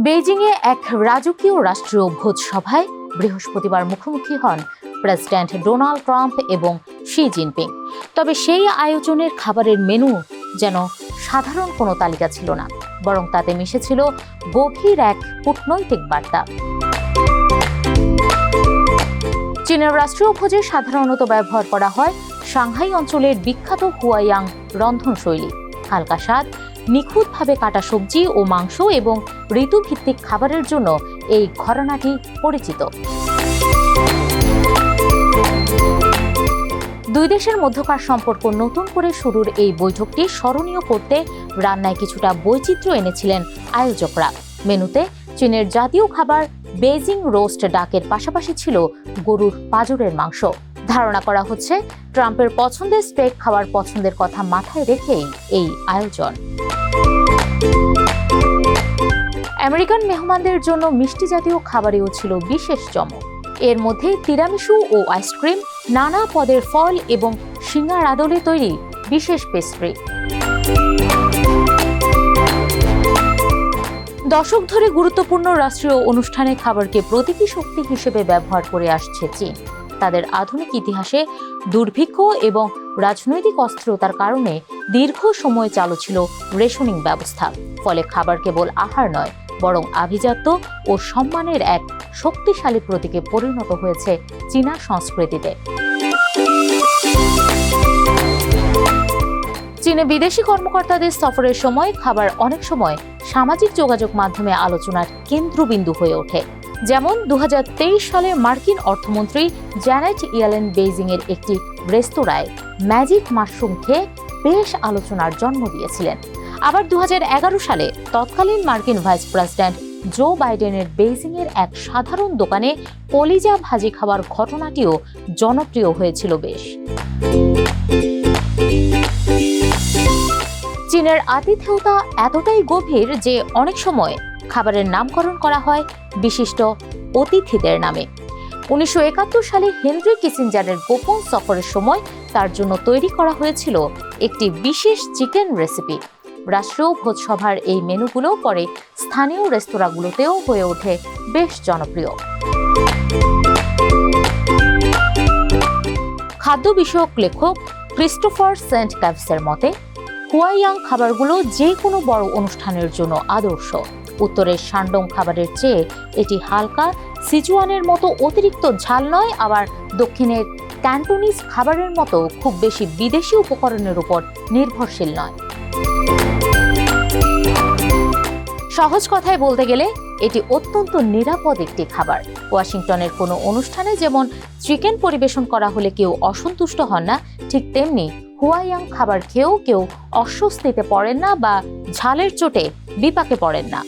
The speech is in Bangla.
বেইজিংয়ে এক রাজকীয় রাষ্ট্রীয় ভোজসভায় বৃহস্পতিবার মুখোমুখি হন প্রেসিডেন্ট ডোনাল্ড ট্রাম্প এবং শি জিনপিং। তবে সেই আয়োজনের খাবারের মেনু যেন সাধারণ কোনো তালিকা ছিল না, বরং তাতে মিশেছিল গভীর এক কূটনৈতিক বার্তা। চীনের রাষ্ট্রীয় ভোজে সাধারণত ব্যবহার করা হয় সাংহাই অঞ্চলের বিখ্যাত হুয়াইয়াং রন্ধনশৈলী। হালকা স্বাদ, নিখুঁতভাবে কাটা সবজি ও মাংস এবং ঋতুভিত্তিক খাবারের জন্য এই ঘরানাটি পরিচিত। দুই দেশের মধ্যকার সম্পর্ক নতুন করে শুরুর এই বৈঠকটি স্মরণীয় করতে রান্নায় কিছুটা বৈচিত্র্য এনেছিলেন আয়োজকরা। মেনুতে চীনের জাতীয় খাবার বেইজিং রোস্ট ডাকের পাশাপাশি ছিল গরুর পাঁজরের মাংস। ধারণা করা হচ্ছে ট্রাম্পের পছন্দের স্টেক খাওয়ার পছন্দের কথা মাথায় রেখেই এই আয়োজন। আমেরিকান মেহমানদের জন্য মিষ্টি জাতীয় খাবারেও ছিল বিশেষ চমক। এর মধ্যে তিরামিসু ও আইসক্রিম, নানা পদের ফল এবং সিঙ্গার আদলে তৈরি বিশেষ পেস্ট্রি। দশক ধরে গুরুত্বপূর্ণ রাষ্ট্রীয় অনুষ্ঠানে খাবারকে প্রতীকী শক্তি হিসেবে ব্যবহার করে আসছে চীন। তাদের আধুনিক ইতিহাসে দুর্ভিক্ষ এবং রাজনৈতিক অস্থিরতার কারণে দীর্ঘ সময় চালু ছিল রেশনিং ব্যবস্থা। ফলে খাবার কেবল আহার নয়, বরং আভিজাত্য ও সম্মানের এক শক্তিশালী প্রতীকে পরিণত হয়েছে চীনা সংস্কৃতিতে। চীনে বিদেশি কর্মকর্তাদের সফরের সময় খাবার অনেক সময় সামাজিক যোগাযোগ মাধ্যমে আলোচনার কেন্দ্রবিন্দু হয়ে ওঠে। যেমন 2023 সালে মার্কিন অর্থমন্ত্রী জ্যানেট ইয়েলেন বেইজিংয়ের একটি রেস্তোরাঁয় ম্যাজিক মাশরুম খেয়ে বেশ আলোচনার জন্ম দিয়েছিলেন। আবার 2011 সালে তৎকালীন মার্কিন ভাইস প্রেসিডেন্ট জো বাইডেনের বেইজিংয়ের এক সাধারণ দোকানে কলিজা ভাজি খাওয়ার ঘটনাটিও জনপ্রিয় হয়েছিল বেশ। চীনের আতিথেয়তা এতটাই গভীর যে অনেক সময় খাবারের নামকরণ করা হয় বিশিষ্ট অতিথিদের নামে। 1971 সালে হেনরি কিসিঞ্জারের গোপন সফরের সময় তার জন্য তৈরি করা হয়েছিল একটি বিশেষ চিকেন রেসিপি। রাষ্ট্রীয় ভোজসভার এই মেনুগুলো পরে স্থানীয় রেস্তোরাঁগুলোতেও হয়ে ওঠে বেশ জনপ্রিয়। খাদ্য বিষয়ক লেখক ক্রিস্টোফার সেন্ট ক্যাভসের মতে, হুয়াইয়াং খাবারগুলো যে কোনো বড় অনুষ্ঠানের জন্য আদর্শ। উত্তরের শানডং খাবারের চেয়ে এটি হালকা, সিচুয়ানের মতো অতিরিক্ত ঝাল নয়, আবার দক্ষিণের ক্যান্টোনিজ খাবারের মতো খুব বেশি বিদেশি উপকরণের উপর নির্ভরশীল নয়। সহজ কথায় বলতে গেলে এটি অত্যন্ত নিরাপদ একটি খাবার। ওয়াশিংটনের কোনো অনুষ্ঠানে যেমন চিকেন পরিবেশন করা হলে কেউ অসন্তুষ্ট হন না, ঠিক তেমনি হুয়াইয়াং খাবার খেয়েও কেউ অস্বস্তিতে পড়েন না বা ঝালের চোটে বিপাকে পড়েন না।